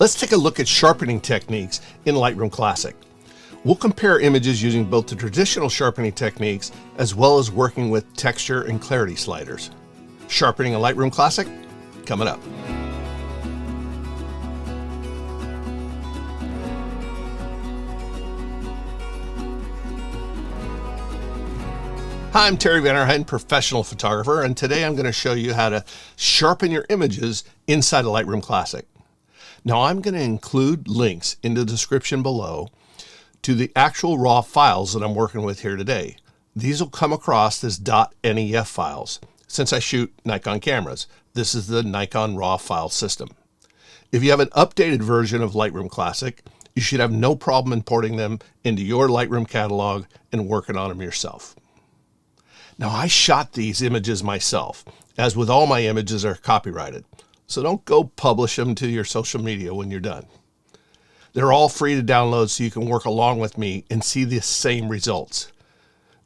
Let's take a look at sharpening techniques in Lightroom Classic. We'll compare images using both the traditional sharpening techniques as well as working with texture and clarity sliders. Sharpening in Lightroom Classic, coming up. Hi, I'm Terry Vanderheiden, professional photographer, and today I'm going to show you how to sharpen your images inside of Lightroom Classic. Now I'm going to include links in the description below to the actual raw files that I'm working with here today. These will come across as .nef files. Since I shoot Nikon cameras, this is the Nikon raw file system. If you have an updated version of Lightroom Classic, you should have no problem importing them into your Lightroom catalog and working on them yourself. Now I shot these images myself. As with all my images, are copyrighted. So don't go publish them to your social media when you're done. They're all free to download so you can work along with me and see the same results.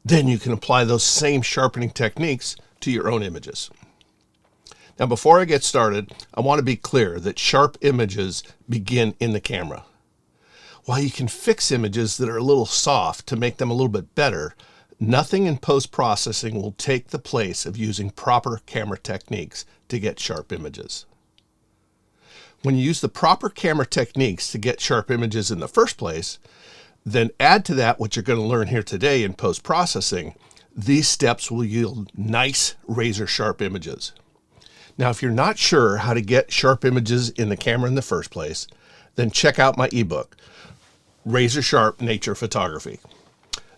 Then you can apply those same sharpening techniques to your own images. Now before I get started, I want to be clear that sharp images begin in the camera. While you can fix images that are a little soft to make them a little bit better, nothing in post-processing will take the place of using proper camera techniques to get sharp images. When you use the proper camera techniques to get sharp images in the first place, then add to that what you're going to learn here today in post-processing, these steps will yield nice razor sharp images. Now, if you're not sure how to get sharp images in the camera in the first place, then check out my ebook, Razor Sharp Nature Photography.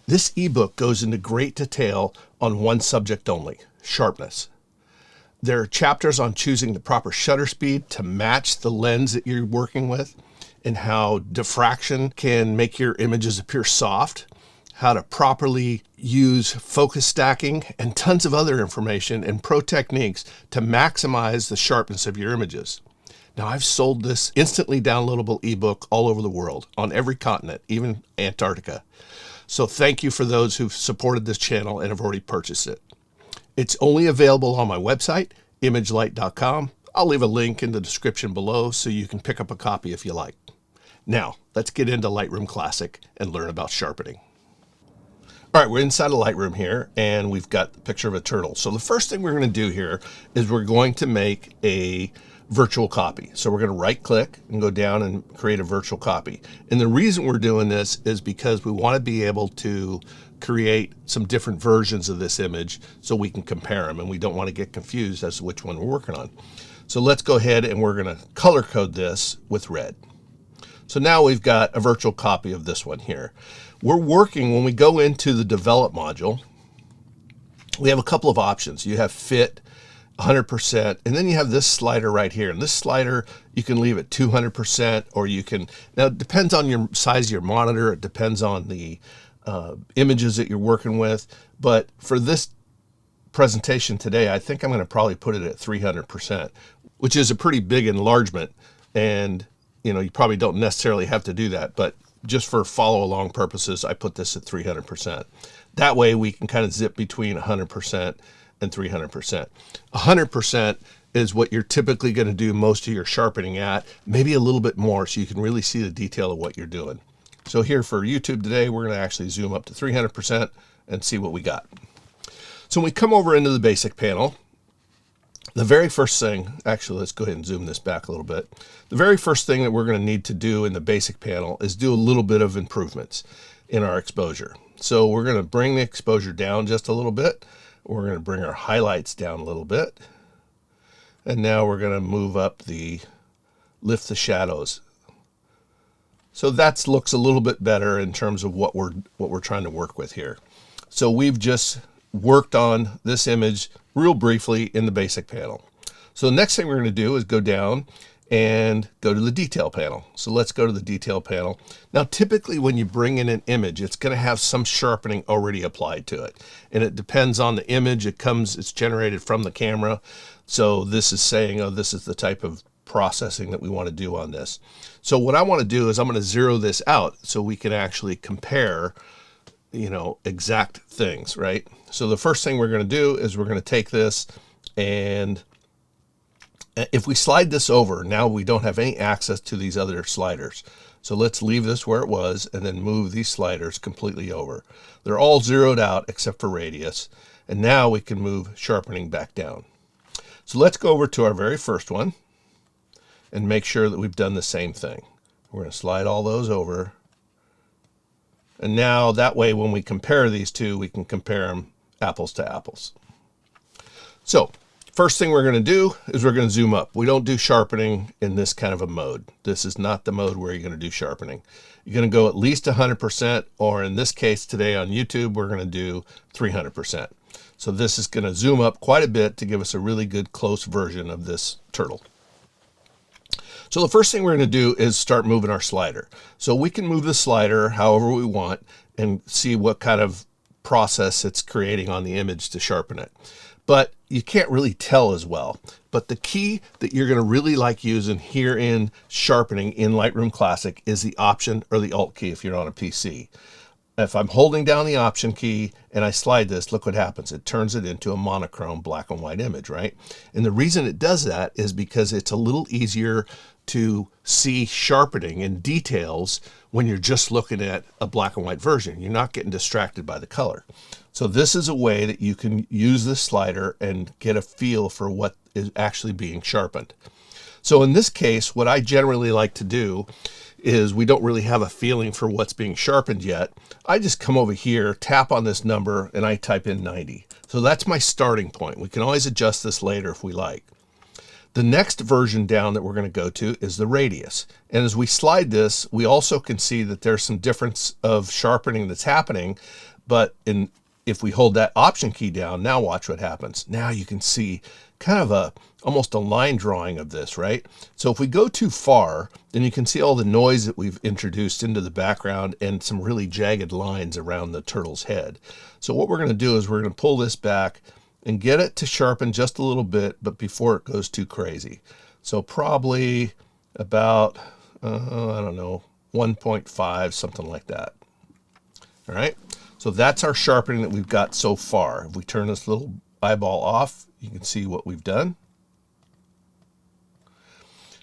This ebook goes into great detail on one subject only, sharpness. There are chapters on choosing the proper shutter speed to match the lens that you're working with, and how diffraction can make your images appear soft, how to properly use focus stacking, and tons of other information and pro techniques to maximize the sharpness of your images. Now, I've sold this instantly downloadable ebook all over the world, on every continent, even Antarctica. So thank you for those who've supported this channel and have already purchased it. It's only available on my website, imagelight.com. I'll leave a link in the description below so you can pick up a copy if you like. Now, let's get into Lightroom Classic and learn about sharpening. All right, we're inside of Lightroom here, and we've got the picture of a turtle. So the first thing we're going to do here is we're going to make a virtual copy. So we're going to right click and go down and create a virtual copy. And the reason we're doing this is because we want to be able to create some different versions of this image so we can compare them, and we don't want to get confused as to which one we're working on. So let's go ahead and we're going to color code this with red. So now we've got a virtual copy of this one here. We're working, when we go into the develop module, we have a couple of options. You have fit, 100%, and then you have this slider right here. And this slider, you can leave it 200%, or you can, now it depends on your size of your monitor, it depends on the images that you're working with, but for this presentation today, I think I'm going to probably put it at 300%, which is a pretty big enlargement, and you probably don't necessarily have to do that, but just for follow along purposes, I put this at 300%. That way we can kind of zip between 100% and 300%. 100% is what you're typically going to do most of your sharpening at, maybe a little bit more, so you can really see the detail of what you're doing. So here for YouTube today, we're going to actually zoom up to 300% and see what we got. So when we come over into the basic panel, the very first thing, actually let's go ahead and zoom this back a little bit. The very first thing that we're going to need to do in the basic panel is do a little bit of improvements in our exposure. So we're going to bring the exposure down just a little bit. We're going to bring our highlights down a little bit. And now we're going to move up lift the shadows. So that looks a little bit better in terms of what we're trying to work with here. So we've just worked on this image real briefly in the basic panel. So the next thing we're going to do is go down and go to the detail panel. So let's go to the detail panel. Now, typically when you bring in an image, it's going to have some sharpening already applied to it. And it depends on the image. It's generated from the camera. So this is saying, oh, this is the type of processing that we want to do on this. So what I want to do is I'm going to zero this out so we can actually compare, exact things, right? So the first thing we're going to do is we're going to take this and If we slide this over, now we don't have any access to these other sliders. So let's leave this where it was and then move these sliders completely over. They're all zeroed out except for radius. And now we can move sharpening back down. So let's go over to our very first one and make sure that we've done the same thing. We're going to slide all those over. And now that way when we compare these two, we can compare them apples to apples. So first thing we're going to do is we're going to zoom up. We don't do sharpening in this kind of a mode. This is not the mode where you're going to do sharpening. You're going to go at least 100%, or in this case today on YouTube, we're going to do 300%. So this is going to zoom up quite a bit to give us a really good close version of this turtle. So the first thing we're going to do is start moving our slider. So we can move the slider however we want and see what kind of process it's creating on the image to sharpen it. But you can't really tell as well. But the key that you're going to really like using here in sharpening in Lightroom Classic is the Option or the Alt key if you're on a PC. If I'm holding down the Option key and I slide this, look what happens. It turns it into a monochrome black and white image, right? And the reason it does that is because it's a little easier to see sharpening and details when you're just looking at a black and white version. You're not getting distracted by the color. So this is a way that you can use this slider and get a feel for what is actually being sharpened. So in this case, what I generally like to do is we don't really have a feeling for what's being sharpened yet. I just come over here, tap on this number, and I type in 90. So that's my starting point. We can always adjust this later if we like. The next version down that we're going to go to is the radius. And as we slide this, we also can see that there's some difference of sharpening that's happening. But if we hold that Option key down, now watch what happens. Now you can see kind of almost a line drawing of this, right? So if we go too far, then you can see all the noise that we've introduced into the background and some really jagged lines around the turtle's head. So what we're going to do is we're going to pull this back and get it to sharpen just a little bit, but before it goes too crazy. So probably about, I don't know, 1.5, something like that. All right. So that's our sharpening that we've got so far. If we turn this little eyeball off, you can see what we've done.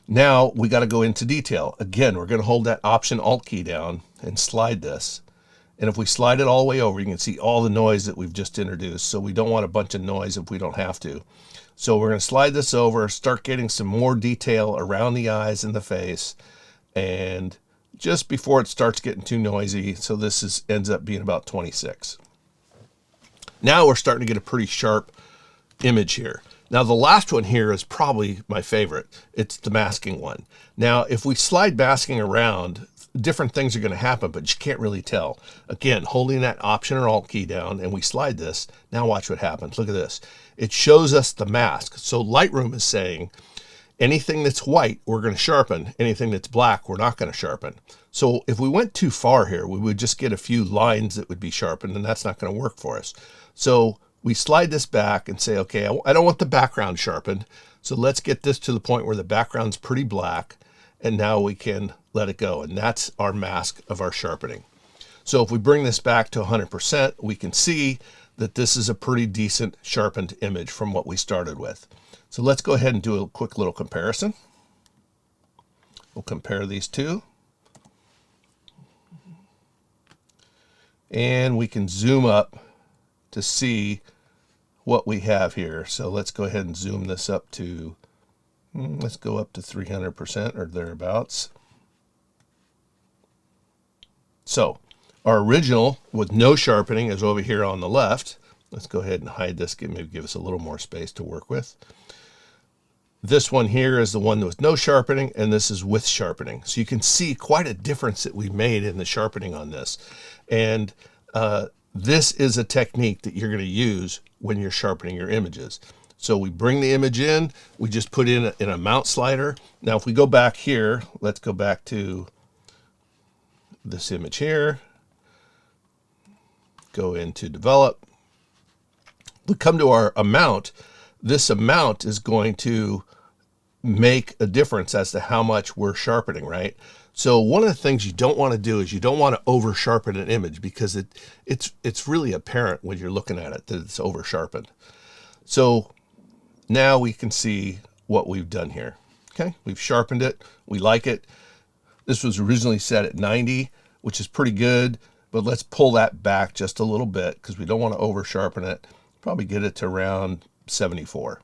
Now we got to go into detail. Again, we're going to hold that Option Alt key down and slide this. And if we slide it all the way over, you can see all the noise that we've just introduced. So we don't want a bunch of noise if we don't have to. So we're going to slide this over, start getting some more detail around the eyes and the face. And just before it starts getting too noisy, so this ends up being about 26. Now we're starting to get a pretty sharp image here. Now the last one here is probably my favorite. It's the masking one. Now if we slide masking around, different things are going to happen, but you can't really tell. Again, holding that Option or Alt key down and we slide this, now watch what happens. Look at this. It shows us the mask. So Lightroom is saying anything that's white, we're going to sharpen. Anything that's black, we're not going to sharpen. So if we went too far here, we would just get a few lines that would be sharpened, and that's not going to work for us. So we slide this back and say, okay, I don't want the background sharpened. So let's get this to the point where the background's pretty black, and now we can let it go. And that's our mask of our sharpening. So if we bring this back to 100%, we can see that this is a pretty decent sharpened image from what we started with. So let's go ahead and do a quick little comparison. We'll compare these two. And we can zoom up to see what we have here. So let's go ahead and zoom this up to, let's go up to 300% or thereabouts. So our original with no sharpening is over here on the left. Let's go ahead and hide this, maybe give us a little more space to work with. This one here is the one with no sharpening, and this is with sharpening. So you can see quite a difference that we've made in the sharpening on this. And this is a technique that you're going to use when you're sharpening your images. So we bring the image in, we just put in a mount slider. Now if we go back here, let's go back to this image here, go into develop. We come to our amount. This amount is going to make a difference as to how much we're sharpening, right? So one of the things you don't want to do is you don't want to over sharpen an image, because it's really apparent when you're looking at it that it's over sharpened. So now we can see what we've done here. Okay, we've sharpened it. We like it. This was originally set at 90, which is pretty good, but let's pull that back just a little bit because we don't want to over sharpen it. Probably get it to around 74.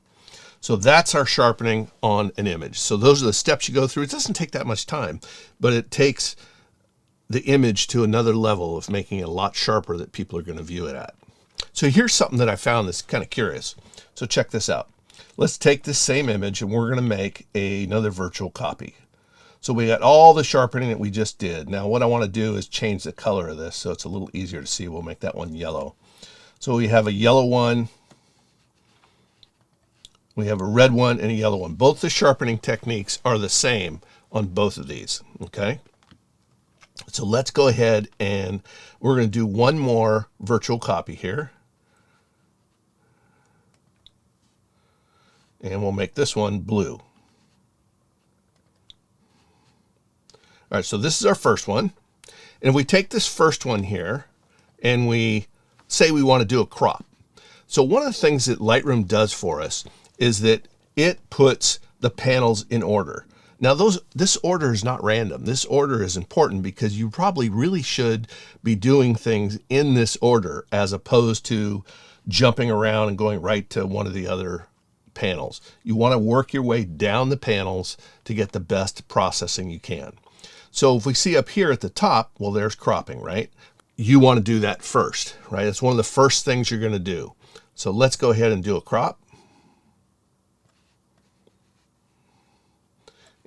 So that's our sharpening on an image. So those are the steps you go through. It doesn't take that much time, but it takes the image to another level of making it a lot sharper that people are going to view it at. So here's something that I found that's kind of curious. So check this out. Let's take this same image and we're going to make another virtual copy. So we got all the sharpening that we just did. Now what I want to do is change the color of this so it's a little easier to see. We'll make that one yellow. So we have a yellow one, we have a red one and a yellow one. Both the sharpening techniques are the same on both of these, okay? So let's go ahead and we're going to do one more virtual copy here. And we'll make this one blue. All right, so this is our first one. And if we take this first one here and we say we want to do a crop. So one of the things that Lightroom does for us is that it puts the panels in order. Now this order is not random. This order is important because you probably really should be doing things in this order as opposed to jumping around and going right to one of the other panels. You want to work your way down the panels to get the best processing you can. So if we see up here at the top, well, there's cropping, right? You want to do that first, right? It's one of the first things you're going to do. So let's go ahead and do a crop.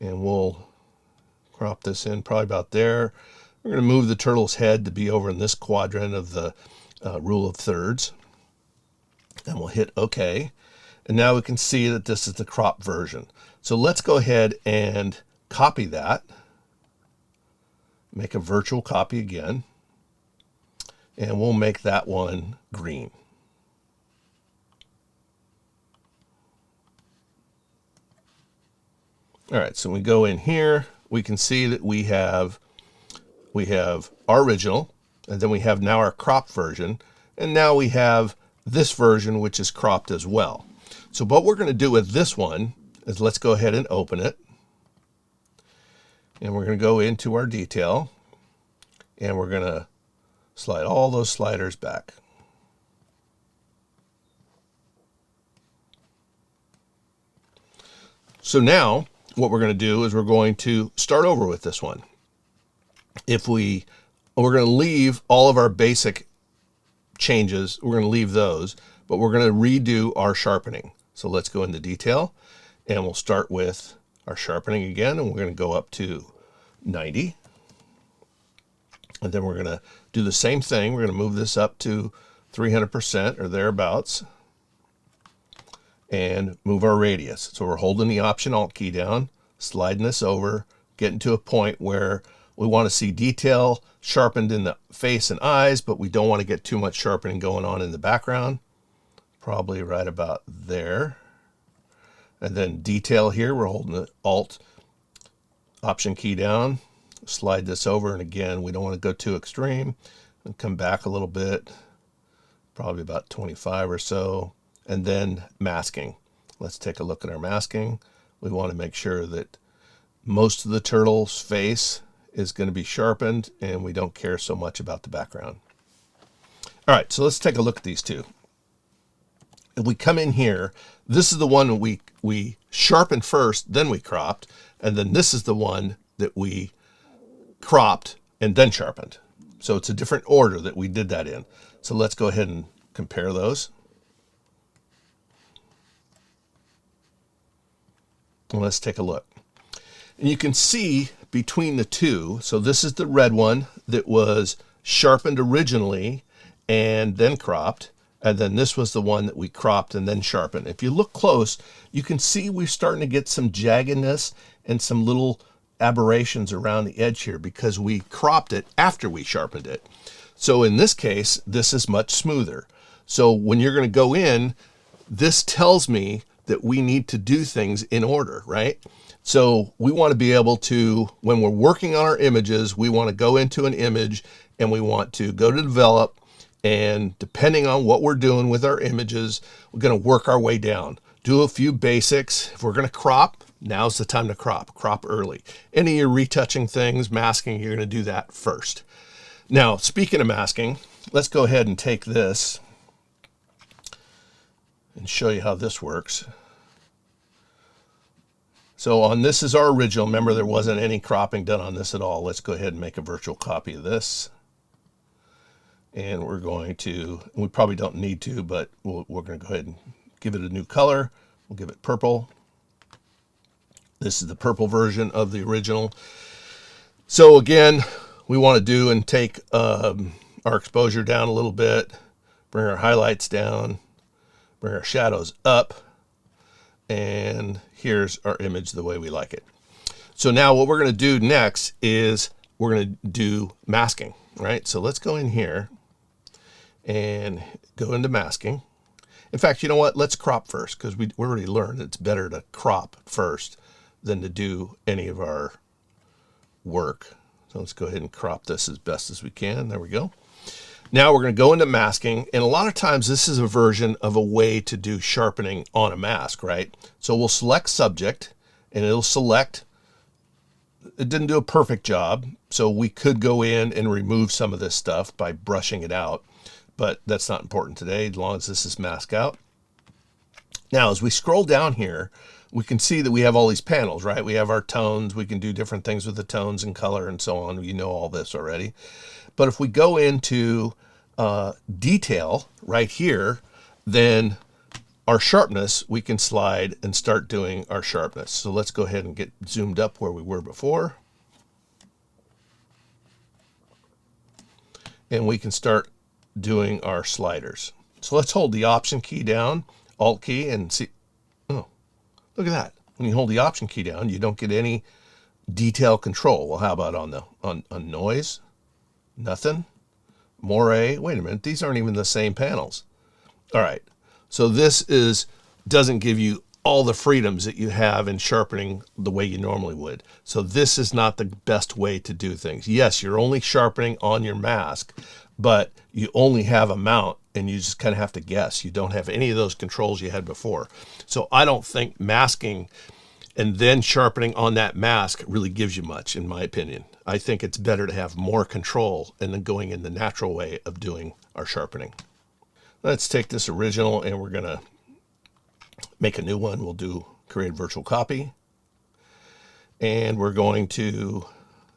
And we'll crop this in probably about there. We're going to move the turtle's head to be over in this quadrant of the rule of thirds. And we'll hit OK. And now we can see that this is the crop version. So let's go ahead and copy that. Make a virtual copy again. And we'll make that one green. All right, so we go in here, we can see that we have our original, and then we have now our cropped version, and now we have this version which is cropped as well. So what we're going to do with this one is let's go ahead and open it. And we're going to go into our detail, and we're going to slide all those sliders back. So now what we're going to do is we're going to start over with this one. We're going to leave all of our basic changes. We're going to leave those, but we're going to redo our sharpening. So let's go into detail and we'll start with our sharpening again. And we're going to go up to 90. And then we're going to do the same thing. We're going to move this up to 300% or thereabouts. And move our radius. So we're holding the Option Alt key down, sliding this over, getting to a point where we want to see detail sharpened in the face and eyes, but we don't want to get too much sharpening going on in the background. Probably right about there. And then detail here, we're holding the Alt Option key down, slide this over, and again, we don't want to go too extreme, and come back a little bit, probably about 25 or so. And then masking. Let's take a look at our masking. We want to make sure that most of the turtle's face is going to be sharpened and we don't care so much about the background. All right, so let's take a look at these two. If we come in here, this is the one we sharpened first, then we cropped, and then this is the one that we cropped and then sharpened. So it's a different order that we did that in. So let's go ahead and compare those. Well, let's take a look. And you can see between the two, so this is the red one that was sharpened originally and then cropped, and then this was the one that we cropped and then sharpened. If you look close, you can see we're starting to get some jaggedness and some little aberrations around the edge here because we cropped it after we sharpened it. So in this case, this is much smoother. So when you're going to go in, this tells me that we need to do things in order, right? So we want to be able to, when we're working on our images, we want to go into an image and we want to go to develop, and depending on what we're doing with our images, we're going to work our way down. do a few basics. If we're going to crop, now's the time to crop. Crop early. Any of your retouching things, masking, you're going to do that first. Now, speaking of masking, let's go ahead and take this and show you how this works. So on this is our original. Remember, there wasn't any cropping done on this at all. Let's go ahead and make a virtual copy of this. And we're going to, we probably don't need to, but we're going to go ahead and give it a new color. We'll give it purple. This is the purple version of the original. So again, we want to do and take our exposure down a little bit, bring our highlights down, bring our shadows up, and here's our image the way we like it. So now what we're going to do next is we're going to do masking, right? So let's go in here and go into masking. In fact, you know what? Let's crop first, because we already learned it's better to crop first than to do any of our work. So let's go ahead and crop this as best as we can. There we go. Now we're going to go into masking, and a lot of times this is a version of a way to do sharpening on a mask, right? So we'll select subject, and it'll select. It didn't do a perfect job, so we could go in and remove some of this stuff by brushing it out, but that's not important today, as long as this is masked out. Now, as we scroll down here, we can see that we have all these panels, right? We have our tones. We can do different things with the tones and color and so on. You know all this already. But if we go into detail right here, then our sharpness, we can slide and start doing our sharpness. So let's go ahead and get zoomed up where we were before. And we can start doing our sliders. So let's hold the Option key down, Alt key, and see. Oh, look at that. When you hold the Option key down, you don't get any detail control. Well, how about on noise? Nothing. Moire. Wait a minute. These aren't even the same panels. All right. So this doesn't give you all the freedoms that you have in sharpening the way you normally would. So this is not the best way to do things. Yes, you're only sharpening on your mask, but you only have a mount and you just kind of have to guess. You don't have any of those controls you had before. So I don't think masking and then sharpening on that mask really gives you much, in my opinion. I think it's better to have more control and then going in the natural way of doing our sharpening. Let's take this original and we're going to make a new one. We'll create a virtual copy. And we're going to,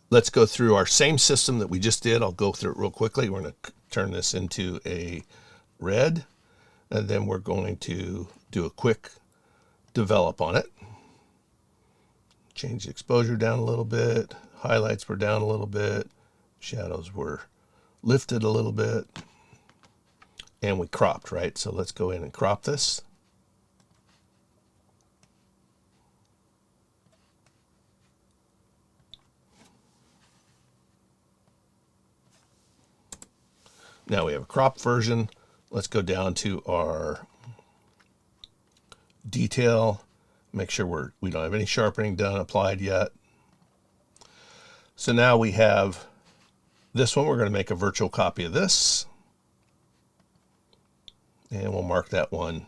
let's go through our same system that we just did. I'll go through it real quickly. We're going to turn this into a red, and then we're going to do a quick develop on it. Change the exposure down a little bit. Highlights were down a little bit. Shadows were lifted a little bit. And we cropped, right? So let's go in and crop this. Now we have a cropped version. Let's go down to our detail. Make sure we don't have any sharpening done, applied yet. So now we have this one. We're going to make a virtual copy of this. And we'll mark that one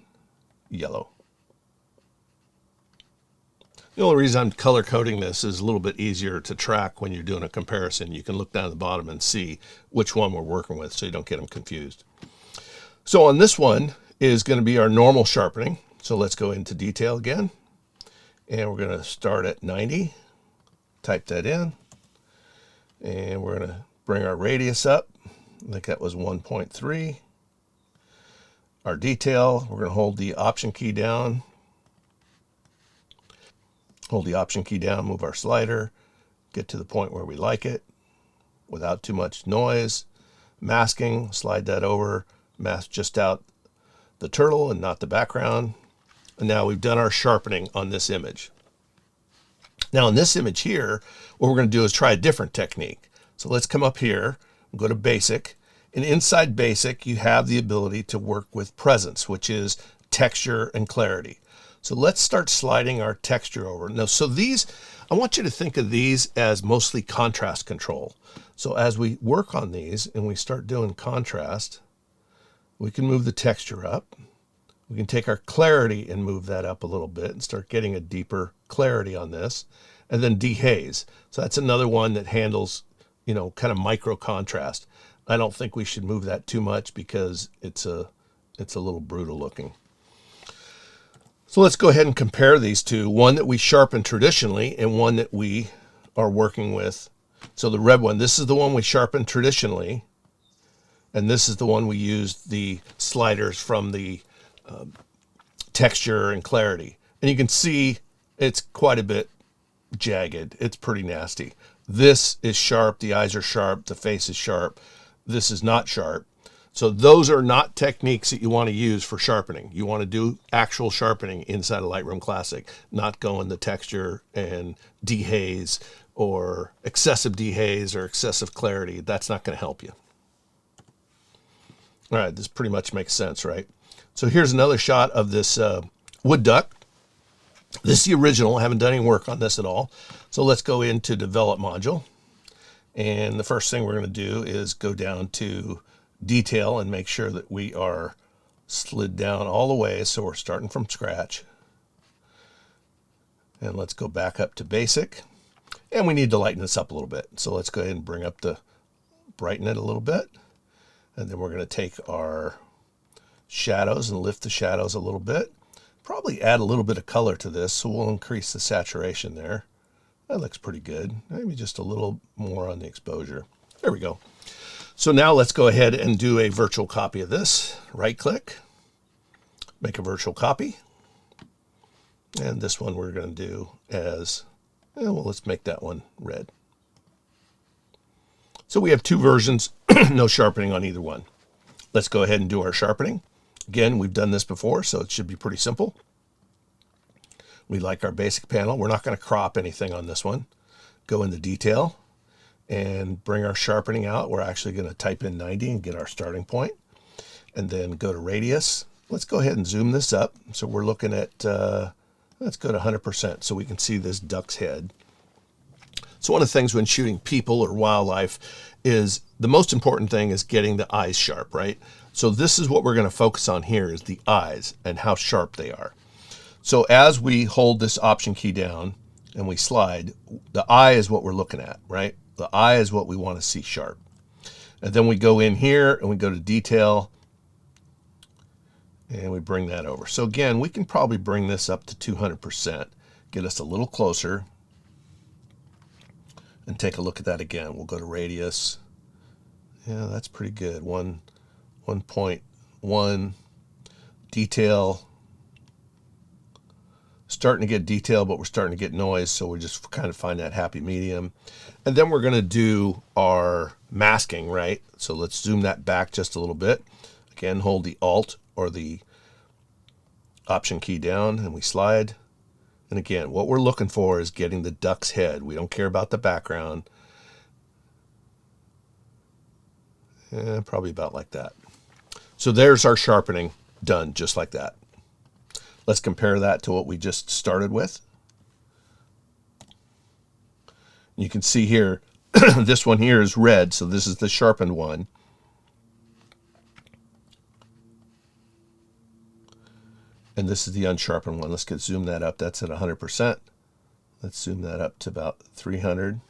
yellow. The only reason I'm color coding this is a little bit easier to track when you're doing a comparison. You can look down at the bottom and see which one we're working with so you don't get them confused. So on this one is going to be our normal sharpening. So let's go into detail again. And we're going to start at 90. Type that in. And we're going to bring our radius up. I think that was 1.3. Our detail, we're going to hold the Option key down. Hold the Option key down, move our slider, get to the point where we like it without too much noise. Masking, slide that over, mask just out the turtle and not the background. And now we've done our sharpening on this image. Now in this image here, what we're going to do is try a different technique. So let's come up here and go to Basic. And inside Basic, you have the ability to work with presence, which is texture and clarity. So let's start sliding our texture over. Now, so these, I want you to think of these as mostly contrast control. So as we work on these and we start doing contrast, we can move the texture up. We can take our clarity and move that up a little bit and start getting a deeper clarity on this. And then dehaze. So that's another one that handles, you know, kind of micro contrast. I don't think we should move that too much because it's a little brutal looking. So let's go ahead and compare these two, one that we sharpen traditionally and one that we are working with. So the red one, this is the one we sharpen traditionally, and this is the one we used the sliders from the texture and clarity. And you can see it's quite a bit jagged. It's pretty nasty. This is sharp, the eyes are sharp, the face is sharp. This is not sharp. So those are not techniques that you want to use for sharpening. You want to do actual sharpening inside of Lightroom Classic, not go in the texture and dehaze or excessive dehaze or excessive clarity. That's not going to help you. All right, this pretty much makes sense, right? So here's another shot of this wood duck. This is the original. I haven't done any work on this at all. So let's go into Develop module. And the first thing we're going to do is go down to Detail and make sure that we are slid down all the way. So we're starting from scratch. And let's go back up to Basic. And we need to lighten this up a little bit. So let's go ahead and bring up brighten it a little bit. And then we're going to take our shadows and lift the shadows a little bit. Probably add a little bit of color to this, so we'll increase the saturation there. That looks pretty good. Maybe just a little more on the exposure. There we go. So now let's go ahead and do a virtual copy of this. Right click, make a virtual copy. And this one we're going to do as, well, let's make that one red. So we have two versions, no sharpening on either one. Let's go ahead and do our sharpening. Again, we've done this before, so it should be pretty simple. We like our basic panel. We're not going to crop anything on this one. Go into Detail and bring our sharpening out. We're actually going to type in 90 and get our starting point. And then go to Radius. Let's go ahead and zoom this up. So we're looking at, let's go to 100% so we can see this duck's head. So one of the things when shooting people or wildlife is the most important thing is getting the eyes sharp, right? So this is what we're going to focus on here is the eyes and how sharp they are. So as we hold this Option key down and we slide, the eye is what we're looking at, right? The eye is what we want to see sharp. And then we go in here and we go to Detail and we bring that over. So again, we can probably bring this up to 200%, get us a little closer and take a look at that again. We'll go to Radius. Yeah, that's pretty good. 1.1 detail. Starting to get detail, but we're starting to get noise, so we just kind of find that happy medium. And then we're going to do our masking, right? So let's zoom that back just a little bit. Again, hold the Alt or the Option key down and we slide. And again, what we're looking for is getting the duck's head. We don't care about the background. Probably about like that. So there's our sharpening done just like that. Let's compare that to what we just started with. You can see here, this one here is red, so this is the sharpened one. And this is the unsharpened one. Let's zoom that up. That's at 100%. Let's zoom that up to about 300.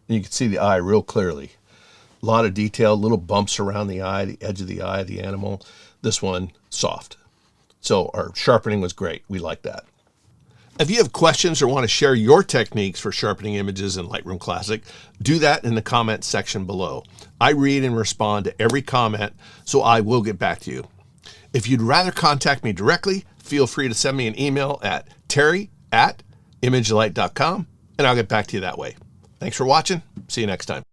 And you can see the eye real clearly. A lot of detail, little bumps around the eye, the edge of the eye of the animal. This one, soft. So our sharpening was great. We like that. If you have questions or want to share your techniques for sharpening images in Lightroom Classic, do that in the comments section below. I read and respond to every comment, so I will get back to you. If you'd rather contact me directly, feel free to send me an email at terry@imagelight.com, and I'll get back to you that way. Thanks for watching. See you next time.